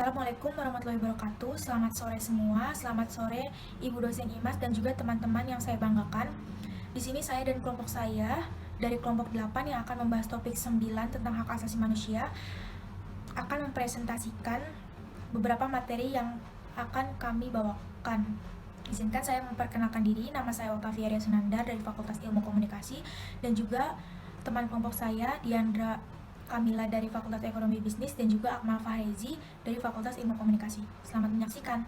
Assalamualaikum warahmatullahi wabarakatuh. Selamat sore semua. Selamat sore Ibu dosen IMAS dan juga teman-teman yang saya banggakan. Di sini saya dan kelompok saya dari kelompok 8 yang akan membahas topik 9 tentang hak asasi manusia akan mempresentasikan beberapa materi yang akan kami bawakan. Izinkan saya memperkenalkan diri. Nama saya Oktavia Ria Sunandar dari Fakultas Ilmu Komunikasi dan juga teman kelompok saya Diandra Kamila dari Fakultas Ekonomi Bisnis dan juga Akmal Fahrezi dari Fakultas Ilmu Komunikasi. Selamat menyaksikan.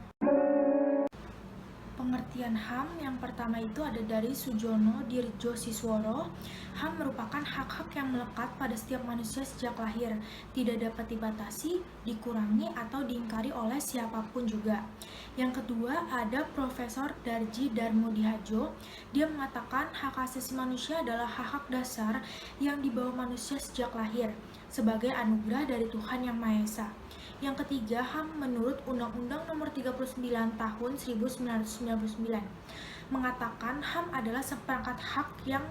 Pengertian HAM yang pertama itu ada dari Sujono Dirjo Sisworo. HAM merupakan hak-hak yang melekat pada setiap manusia sejak lahir, tidak dapat dibatasi, dikurangi, atau diingkari oleh siapapun juga. Yang kedua ada Profesor Darji Darmodihajo. Dia mengatakan hak asasi manusia adalah hak-hak dasar yang dibawa manusia sejak lahir, sebagai anugerah dari Tuhan Yang Maha Esa. Yang ketiga, HAM menurut Undang-Undang Nomor 39 Tahun 1999 mengatakan HAM adalah seperangkat hak yang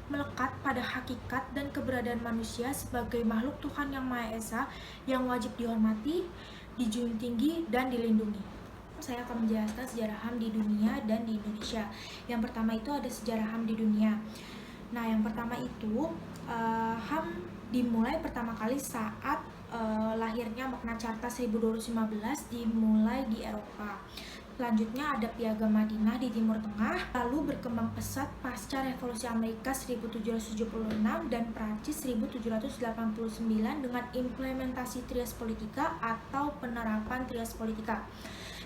melekat pada hakikat dan keberadaan manusia sebagai makhluk Tuhan Yang Maha Esa yang wajib dihormati, dijunjung tinggi, dan dilindungi. Saya akan menjelaskan sejarah HAM di dunia dan di Indonesia. Yang pertama itu ada sejarah HAM di dunia. Nah, yang pertama itu HAM dimulai pertama kali saat lahirnya Magna Carta 1215 dimulai di Eropa. Selanjutnya ada Piagam Madinah di Timur Tengah, lalu berkembang pesat pasca Revolusi Amerika 1776 dan Prancis 1789 dengan implementasi Trias Politika atau penerapan Trias Politika.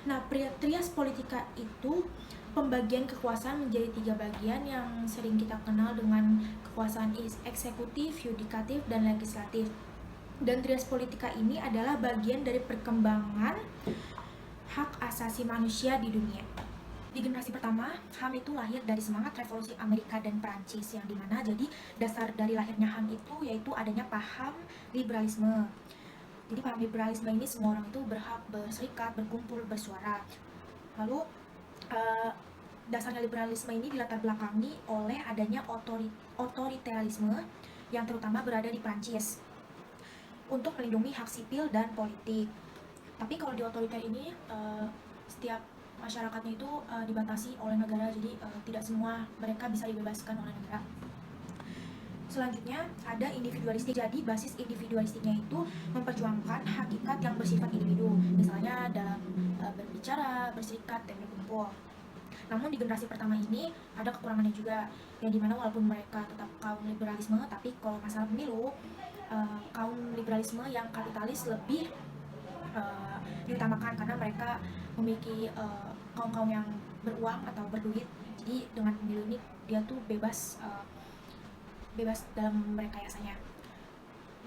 Nah, Trias Politika itu pembagian kekuasaan menjadi 3 bagian yang sering kita kenal dengan kekuasaan eksekutif, yudikatif, dan legislatif. Dan Trias Politika ini adalah bagian dari perkembangan hak asasi manusia di dunia. Di generasi pertama, HAM itu lahir dari semangat revolusi Amerika dan Prancis, yang dimana jadi dasar dari lahirnya HAM itu yaitu adanya paham liberalisme. Jadi paham liberalisme ini semua orang itu berhak berserikat, berkumpul, bersuara. Lalu dasarnya liberalisme ini dilatar belakangi oleh adanya otoritarisme yang terutama berada di Prancis untuk melindungi hak sipil dan politik. Tapi kalau di otoriter ini setiap masyarakatnya itu dibatasi oleh negara, jadi tidak semua mereka bisa dibebaskan oleh negara. Selanjutnya ada individualistik. Jadi basis individualistiknya itu memperjuangkan hakikat yang bersifat individu, misalnya dalam berbicara, berserikat, dan berkumpul. Namun di generasi pertama ini ada kekurangannya juga, yang dimana walaupun mereka tetap kaum liberalisme, tapi kalau masalah pemilu kaum liberalisme yang kapitalis lebih diutamakan karena mereka memiliki kaum-kaum yang beruang atau berduit. Jadi dengan pemilu ini dia tuh bebas dalam merekayasanya.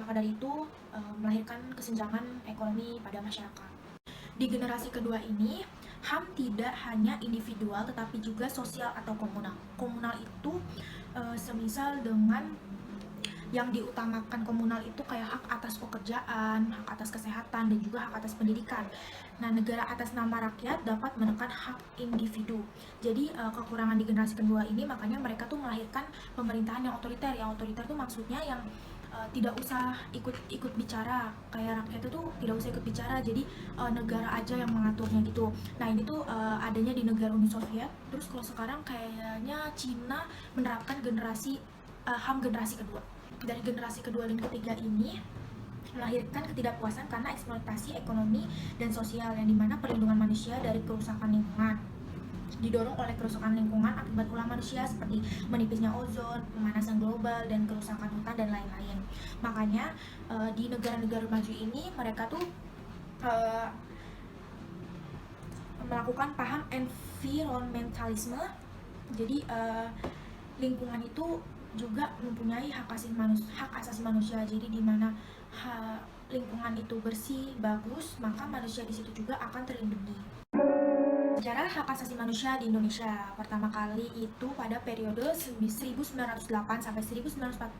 Maka dari itu melahirkan kesenjangan ekonomi pada masyarakat. Di generasi kedua ini HAM tidak hanya individual tetapi juga sosial atau komunal. Komunal itu semisal dengan yang diutamakan komunal itu kayak hak atas pekerjaan, hak atas kesehatan, dan juga hak atas pendidikan. Nah, negara atas nama rakyat dapat menekan hak individu. Jadi kekurangan di generasi kedua ini makanya mereka tuh melahirkan pemerintahan yang otoriter. Yang otoriter tuh maksudnya yang tidak usah ikut bicara, kayak rakyat itu tuh tidak usah ikut bicara, jadi negara aja yang mengaturnya gitu. Nah, ini tuh adanya di negara Uni Soviet. Terus kalau sekarang kayaknya Cina menerapkan generasi HAM generasi kedua. Dari generasi kedua dan ketiga ini melahirkan ketidakpuasan karena eksploitasi ekonomi dan sosial, yang dimana perlindungan manusia dari kerusakan lingkungan didorong oleh kerusakan lingkungan akibat ulah manusia seperti menipisnya ozon, pemanasan global, dan kerusakan hutan dan lain-lain. Makanya di negara-negara maju ini mereka tuh melakukan paham environmentalisme. Jadi lingkungan itu juga mempunyai hak asasi manusia. Jadi di mana lingkungan itu bersih, bagus, maka manusia di situ juga akan terlindungi. Sejarah hak asasi manusia di Indonesia pertama kali itu pada periode 1908 sampai 1945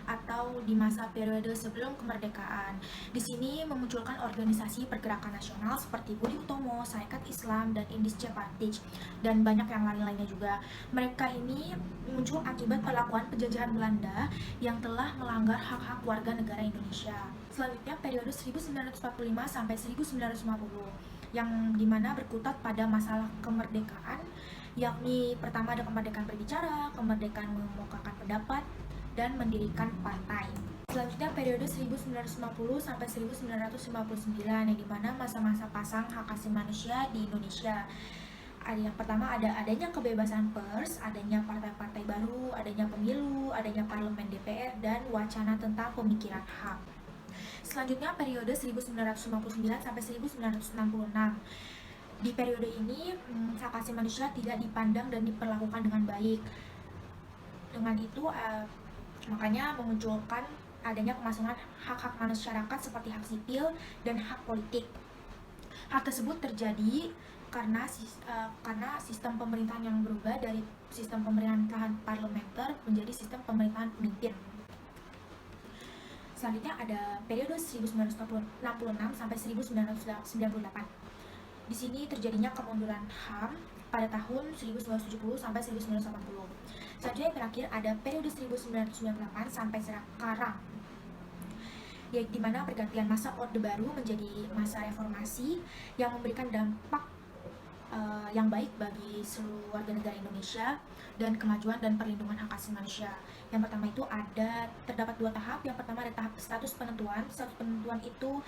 atau di masa periode sebelum kemerdekaan. Di sini memunculkan organisasi pergerakan nasional seperti Budi Utomo, Sarekat Islam, dan Indische Partij, dan banyak yang lain-lainnya juga. Mereka ini muncul akibat perlakuan penjajahan Belanda yang telah melanggar hak-hak warga negara Indonesia. Selanjutnya periode 1945 sampai 1950 yang dimana berkutat pada masalah kemerdekaan, yakni pertama ada kemerdekaan berbicara, kemerdekaan mengemukakan pendapat, dan mendirikan partai. Selanjutnya periode 1950 sampai 1959 yang dimana masa-masa pasang hak asasi manusia di Indonesia. Yang pertama adanya kebebasan pers, adanya partai-partai baru, adanya pemilu, adanya parlemen DPR, dan wacana tentang pemikiran HAM. Selanjutnya periode 1959 sampai 1966. Di periode ini hak asasi manusia tidak dipandang dan diperlakukan dengan baik. Dengan itu makanya memunculkan adanya pemasangan hak-hak masyarakat seperti hak sipil dan hak politik. Hal tersebut terjadi karena sistem pemerintahan yang berubah dari sistem pemerintahan parlementer menjadi sistem pemerintahan pemimpin. Selanjutnya ada periode 1966 sampai 1998. Di sini terjadinya kemunduran HAM pada tahun 1970 sampai 1980. Selanjutnya yang terakhir ada periode 1998 sampai sekarang, yaitu dimana pergantian masa Orde Baru menjadi masa reformasi yang memberikan dampak yang baik bagi seluruh warga negara Indonesia dan kemajuan dan perlindungan hak asasi manusia. Yang pertama itu terdapat 2 tahap. Yang pertama ada tahap status penentuan. Status penentuan itu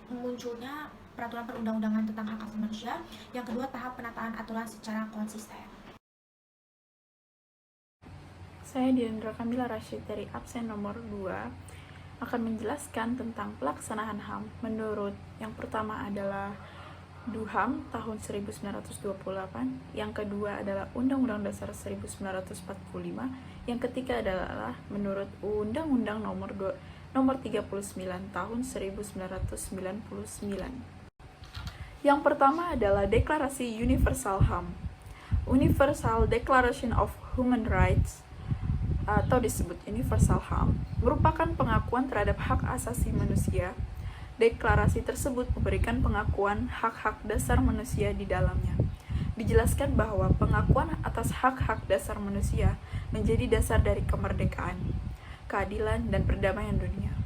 munculnya peraturan perundang-undangan tentang hak asasi manusia. Yang kedua tahap penataan aturan secara konsisten. Saya Diandra Kamila Rashid dari absen nomor 2 akan menjelaskan tentang pelaksanaan HAM menurut yang pertama adalah DUHAM tahun 1928, yang kedua adalah Undang-Undang Dasar 1945, yang ketiga adalah menurut Undang-Undang nomor 39 tahun 1999. Yang pertama adalah Deklarasi Universal HAM. Universal Declaration of Human Rights atau disebut Universal HAM merupakan pengakuan terhadap hak asasi manusia. Deklarasi tersebut memberikan pengakuan hak-hak dasar manusia di dalamnya. Dijelaskan bahwa pengakuan atas hak-hak dasar manusia menjadi dasar dari kemerdekaan, keadilan, dan perdamaian dunia.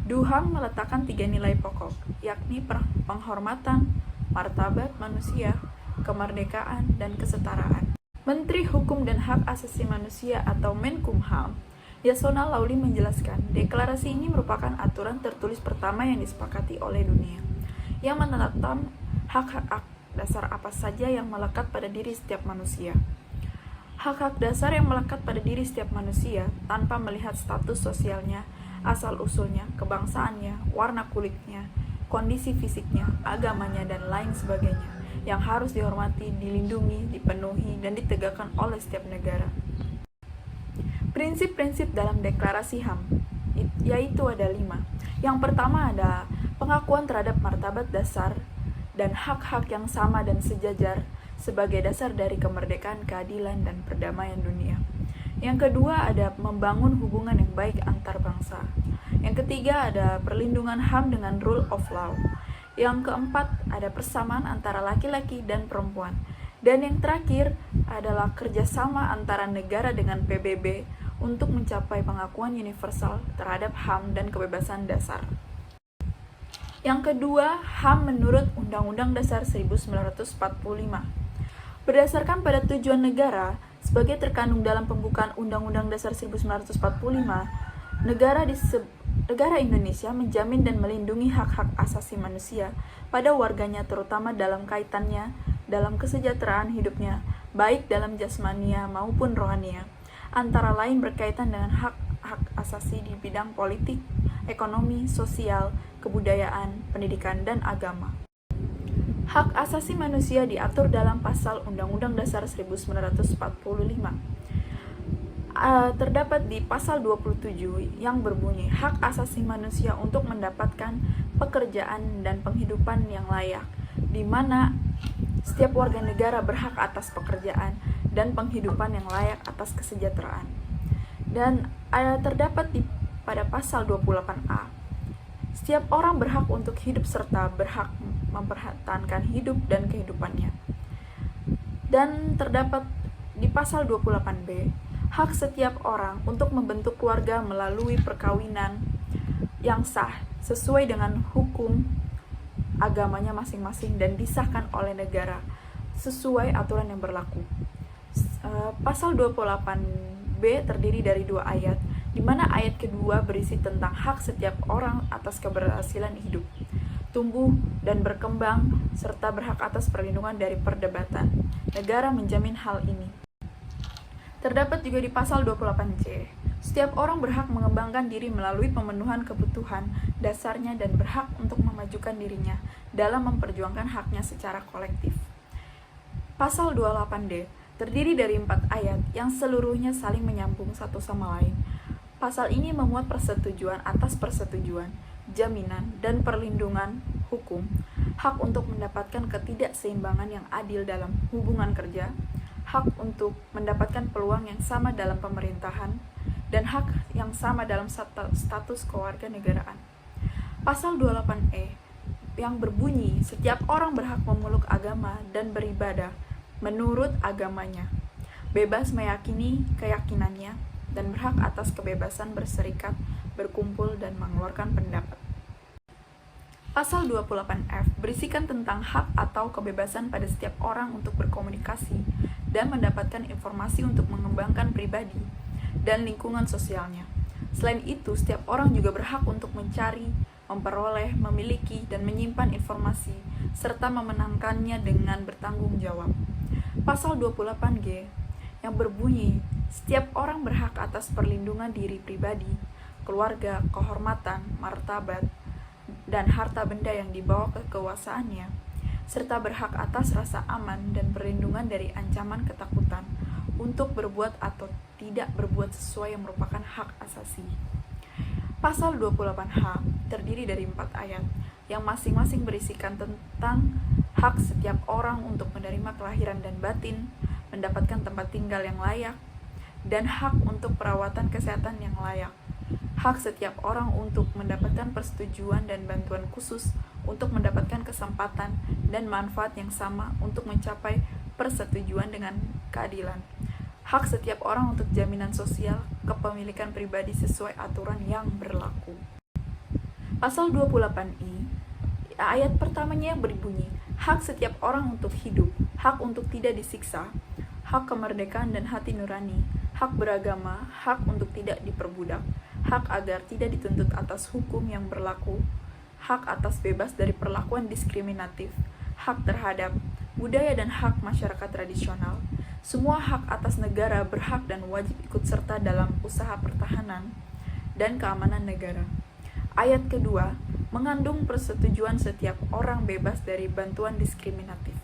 DUHAM meletakkan 3 nilai pokok, yakni penghormatan, martabat manusia, kemerdekaan, dan kesetaraan. Menteri Hukum dan Hak Asasi Manusia atau Menkumham, Yasona Lauli menjelaskan, deklarasi ini merupakan aturan tertulis pertama yang disepakati oleh dunia, yang menetapkan hak-hak dasar apa saja yang melekat pada diri setiap manusia. Hak-hak dasar yang melekat pada diri setiap manusia tanpa melihat status sosialnya, asal-usulnya, kebangsaannya, warna kulitnya, kondisi fisiknya, agamanya, dan lain sebagainya, yang harus dihormati, dilindungi, dipenuhi, dan ditegakkan oleh setiap negara. Prinsip-prinsip dalam deklarasi HAM yaitu ada 5. Yang pertama ada pengakuan terhadap martabat dasar dan hak-hak yang sama dan sejajar sebagai dasar dari kemerdekaan, keadilan, dan perdamaian dunia. Yang kedua ada membangun hubungan yang baik antar bangsa. Yang ketiga ada perlindungan HAM dengan rule of law. Yang keempat ada persamaan antara laki-laki dan perempuan. Dan yang terakhir adalah kerjasama antara negara dengan PBB untuk mencapai pengakuan universal terhadap HAM dan kebebasan dasar. Yang kedua, HAM menurut Undang-Undang Dasar 1945. Berdasarkan pada tujuan negara, sebagai terkandung dalam pembukaan Undang-Undang Dasar 1945, negara Indonesia menjamin dan melindungi hak-hak asasi manusia pada warganya terutama dalam kaitannya dalam kesejahteraan hidupnya, baik dalam jasmania maupun rohania, antara lain berkaitan dengan hak-hak asasi di bidang politik, ekonomi, sosial, kebudayaan, pendidikan, dan agama. Hak asasi manusia diatur dalam pasal Undang-Undang Dasar 1945. Terdapat di pasal 27 yang berbunyi hak asasi manusia untuk mendapatkan pekerjaan dan penghidupan yang layak, di mana setiap warga negara berhak atas pekerjaan dan penghidupan yang layak atas kesejahteraan. Dan terdapat pada pasal 28A, setiap orang berhak untuk hidup serta berhak mempertahankan hidup dan kehidupannya. Dan terdapat di pasal 28B, hak setiap orang untuk membentuk keluarga melalui perkawinan, yang sah sesuai dengan hukum agamanya masing-masing dan disahkan oleh negara sesuai aturan yang berlaku. Pasal 28B terdiri dari 2 ayat, di mana ayat kedua berisi tentang hak setiap orang atas keberhasilan hidup, tumbuh dan berkembang, serta berhak atas perlindungan dari perdebatan. Negara menjamin hal ini. Terdapat juga di pasal 28C, setiap orang berhak mengembangkan diri melalui pemenuhan kebutuhan dasarnya dan berhak untuk memajukan dirinya dalam memperjuangkan haknya secara kolektif. Pasal 28D terdiri dari 4 ayat yang seluruhnya saling menyambung satu sama lain. Pasal ini memuat persetujuan atas persetujuan, jaminan, dan perlindungan hukum, hak untuk mendapatkan ketidakseimbangan yang adil dalam hubungan kerja, hak untuk mendapatkan peluang yang sama dalam pemerintahan, dan hak yang sama dalam status kewarganegaraan. Pasal 28E yang berbunyi, setiap orang berhak memeluk agama dan beribadah menurut agamanya, bebas meyakini keyakinannya, dan berhak atas kebebasan berserikat, berkumpul, dan mengeluarkan pendapat. Pasal 28F berisikan tentang hak atau kebebasan pada setiap orang untuk berkomunikasi dan mendapatkan informasi untuk mengembangkan pribadi dan lingkungan sosialnya. Selain itu, setiap orang juga berhak untuk mencari, memperoleh, memiliki, dan menyimpan informasi, serta memenangkannya dengan bertanggung jawab. Pasal 28G yang berbunyi, setiap orang berhak atas perlindungan diri pribadi, keluarga, kehormatan, martabat, dan harta benda yang dibawa kekuasaannya, serta berhak atas rasa aman dan perlindungan dari ancaman ketakutan untuk berbuat atau tidak berbuat sesuai yang merupakan hak asasi. Pasal 28H terdiri dari 4 ayat yang masing-masing berisikan tentang hak setiap orang untuk menerima kelahiran dan batin, mendapatkan tempat tinggal yang layak, dan hak untuk perawatan kesehatan yang layak. Hak setiap orang untuk mendapatkan persetujuan dan bantuan khusus untuk mendapatkan kesempatan dan manfaat yang sama untuk mencapai persetujuan dengan keadilan. Hak setiap orang untuk jaminan sosial, kepemilikan pribadi sesuai aturan yang berlaku. Pasal 28I, ayat pertamanya berbunyi, hak setiap orang untuk hidup, hak untuk tidak disiksa, hak kemerdekaan dan hati nurani, hak beragama, hak untuk tidak diperbudak, hak agar tidak dituntut atas hukum yang berlaku, hak atas bebas dari perlakuan diskriminatif, hak terhadap budaya dan hak masyarakat tradisional. Semua hak atas negara berhak dan wajib ikut serta dalam usaha pertahanan dan keamanan negara. Ayat kedua mengandung persetujuan setiap orang bebas dari bantuan diskriminatif.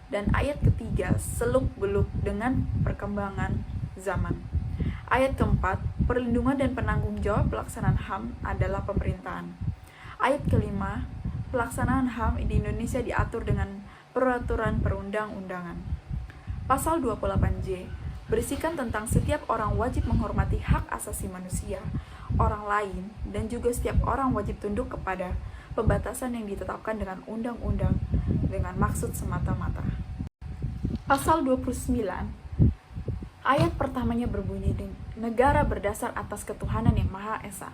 Dan ayat ketiga seluk-beluk dengan perkembangan zaman. Ayat keempat, perlindungan dan penanggung jawab pelaksanaan HAM adalah pemerintahan. Ayat kelima, pelaksanaan HAM di Indonesia diatur dengan peraturan perundang-undangan. Pasal 28J berisikan tentang setiap orang wajib menghormati hak asasi manusia, orang lain, dan juga setiap orang wajib tunduk kepada pembatasan yang ditetapkan dengan undang-undang dengan maksud semata-mata. Pasal 29, ayat pertamanya berbunyi, negara berdasar atas ketuhanan yang Maha Esa.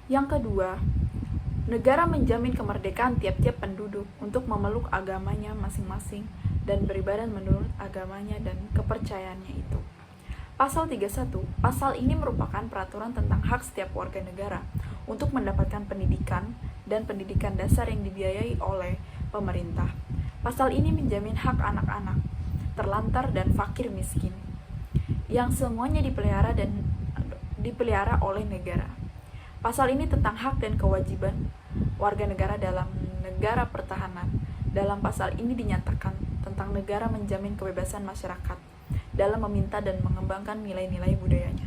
Yang kedua, negara menjamin kemerdekaan tiap-tiap penduduk untuk memeluk agamanya masing-masing dan beribadah menurut agamanya dan kepercayaannya itu. Pasal 31, pasal ini merupakan peraturan tentang hak setiap warga negara untuk mendapatkan pendidikan dan pendidikan dasar yang dibiayai oleh pemerintah. Pasal ini menjamin hak anak-anak, terlantar dan fakir miskin, yang semuanya dipelihara oleh negara. Pasal ini tentang hak dan kewajiban warga negara dalam negara pertahanan. Dalam pasal ini dinyatakan tentang negara menjamin kebebasan masyarakat dalam meminta dan mengembangkan nilai-nilai budayanya.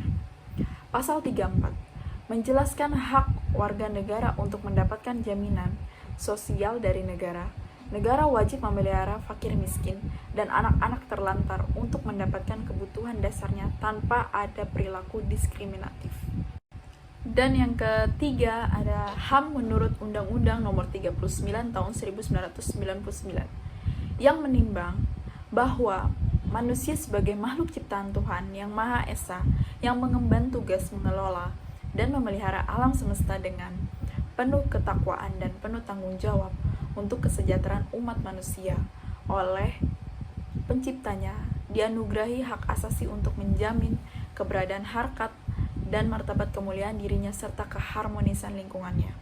Pasal 34 menjelaskan hak warga negara untuk mendapatkan jaminan sosial dari negara. Negara wajib memelihara fakir miskin dan anak-anak terlantar untuk mendapatkan kebutuhan dasarnya tanpa ada perilaku diskriminatif. Dan yang ketiga ada HAM menurut Undang-Undang Nomor 39 Tahun 1999 yang menimbang bahwa manusia sebagai makhluk ciptaan Tuhan yang Maha Esa yang mengemban tugas mengelola dan memelihara alam semesta dengan penuh ketakwaan dan penuh tanggung jawab untuk kesejahteraan umat manusia. Oleh penciptanya, dianugerahi hak asasi untuk menjamin keberadaan harkat dan martabat kemuliaan dirinya serta keharmonisan lingkungannya.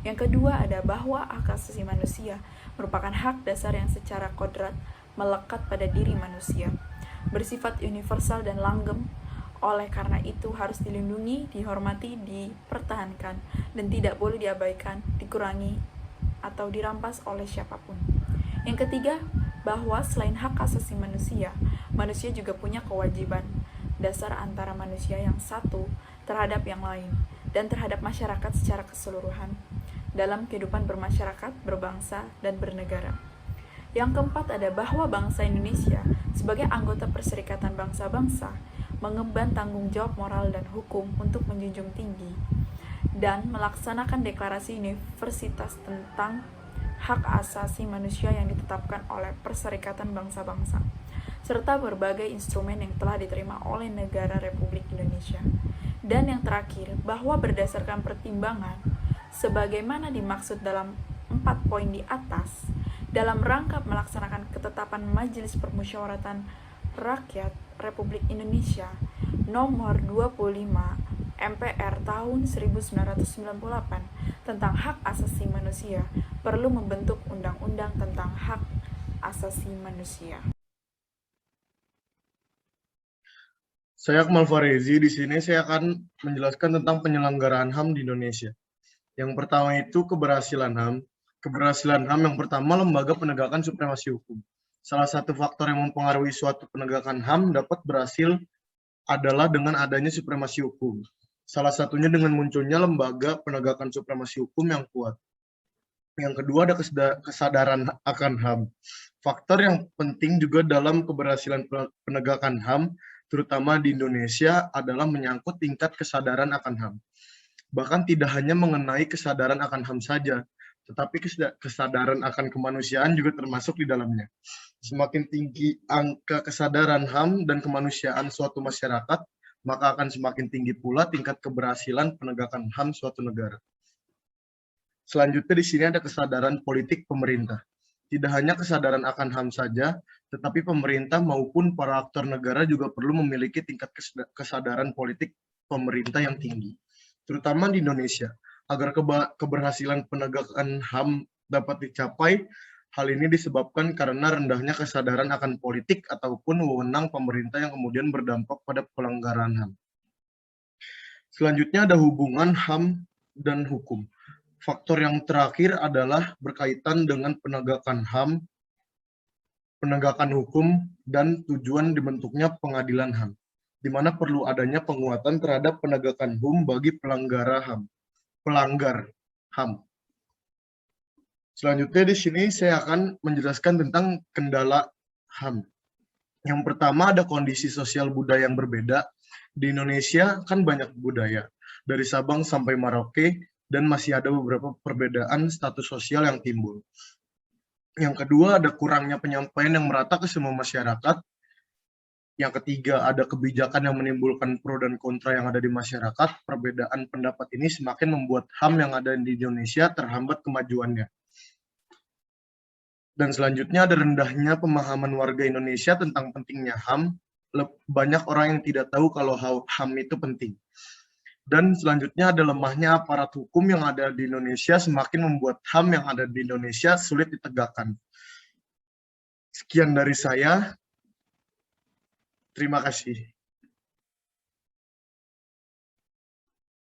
Yang kedua ada bahwa hak asasi manusia merupakan hak dasar yang secara kodrat melekat pada diri manusia, bersifat universal dan langgeng. Oleh karena itu harus dilindungi, dihormati, dipertahankan, dan tidak boleh diabaikan, dikurangi, atau dirampas oleh siapapun. Yang ketiga, bahwa selain hak asasi manusia, manusia juga punya kewajiban dasar antara manusia yang satu terhadap yang lain, dan terhadap masyarakat secara keseluruhan, dalam kehidupan bermasyarakat, berbangsa, dan bernegara. Yang keempat ada bahwa bangsa Indonesia sebagai anggota Perserikatan Bangsa-Bangsa mengemban tanggung jawab moral dan hukum untuk menjunjung tinggi dan melaksanakan deklarasi universalitas tentang hak asasi manusia yang ditetapkan oleh Perserikatan Bangsa-Bangsa, serta berbagai instrumen yang telah diterima oleh negara Republik Indonesia. Dan yang terakhir, bahwa berdasarkan pertimbangan sebagaimana dimaksud dalam 4 poin di atas, dalam rangka melaksanakan ketetapan Majelis Permusyawaratan Rakyat Republik Indonesia nomor 25 MPR tahun 1998 tentang hak asasi manusia, perlu membentuk undang-undang tentang hak asasi manusia. Saya Akmal Farezi. Di sini saya akan menjelaskan tentang penyelenggaraan HAM di Indonesia. Yang pertama itu keberhasilan HAM. Keberhasilan HAM yang pertama, lembaga penegakan supremasi hukum. Salah satu faktor yang mempengaruhi suatu penegakan HAM dapat berhasil adalah dengan adanya supremasi hukum. Salah satunya dengan munculnya lembaga penegakan supremasi hukum yang kuat. Yang kedua ada kesadaran akan HAM. Faktor yang penting juga dalam keberhasilan penegakan HAM, terutama di Indonesia, adalah menyangkut tingkat kesadaran akan HAM. Bahkan tidak hanya mengenai kesadaran akan HAM saja, tetapi kesadaran akan kemanusiaan juga termasuk di dalamnya. Semakin tinggi angka kesadaran HAM dan kemanusiaan suatu masyarakat, maka akan semakin tinggi pula tingkat keberhasilan penegakan HAM suatu negara. Selanjutnya di sini ada kesadaran politik pemerintah. Tidak hanya kesadaran akan HAM saja, tetapi pemerintah maupun para aktor negara juga perlu memiliki tingkat kesadaran politik pemerintah yang tinggi, terutama di Indonesia. Agar keberhasilan penegakan HAM dapat dicapai, hal ini disebabkan karena rendahnya kesadaran akan politik ataupun wewenang pemerintah yang kemudian berdampak pada pelanggaran HAM. Selanjutnya ada hubungan HAM dan hukum. Faktor yang terakhir adalah berkaitan dengan penegakan HAM, penegakan hukum, dan tujuan dibentuknya pengadilan HAM, di mana perlu adanya penguatan terhadap penegakan HUM bagi pelanggar HAM. Selanjutnya di sini saya akan menjelaskan tentang kendala HAM. Yang pertama ada kondisi sosial budaya yang berbeda. Di Indonesia kan banyak budaya, dari Sabang sampai Merauke, dan masih ada beberapa perbedaan status sosial yang timbul. Yang kedua ada kurangnya penyampaian yang merata ke semua masyarakat. Yang ketiga, ada kebijakan yang menimbulkan pro dan kontra yang ada di masyarakat. Perbedaan pendapat ini semakin membuat HAM yang ada di Indonesia terhambat kemajuannya. Dan selanjutnya ada rendahnya pemahaman warga Indonesia tentang pentingnya HAM. Banyak orang yang tidak tahu kalau HAM itu penting. Dan selanjutnya ada lemahnya aparat hukum yang ada di Indonesia, semakin membuat HAM yang ada di Indonesia sulit ditegakkan. Sekian dari saya. Terima kasih.